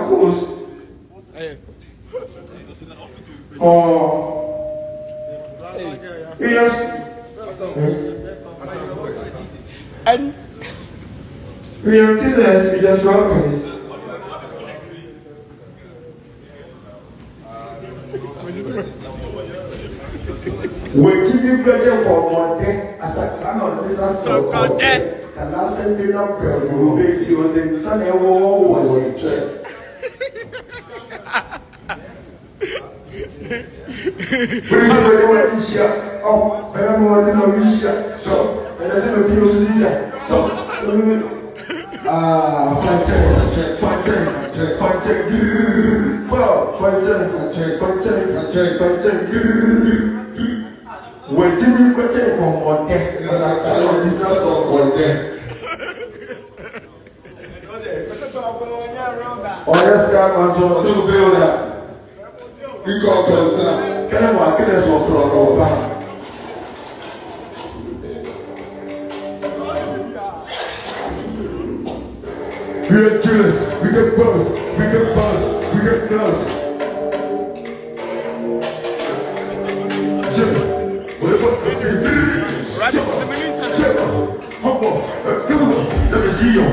course. Oh. Yes. And we are killers, we just robbers. We give you pleasure for Monday as a clan of this so called and last sentence of prayer will make you on the sun and wall was in church. Please, everyone, oh, I don't know what to know. So, and I said, the people see that. So, we're giving question from one day, because I can't discuss on one day. Oh, yes, God, I'm so to build that. We got closer. Can I walk in this one for we are killers, we can buzz, we can buzz, we can buzz. Right, let me see your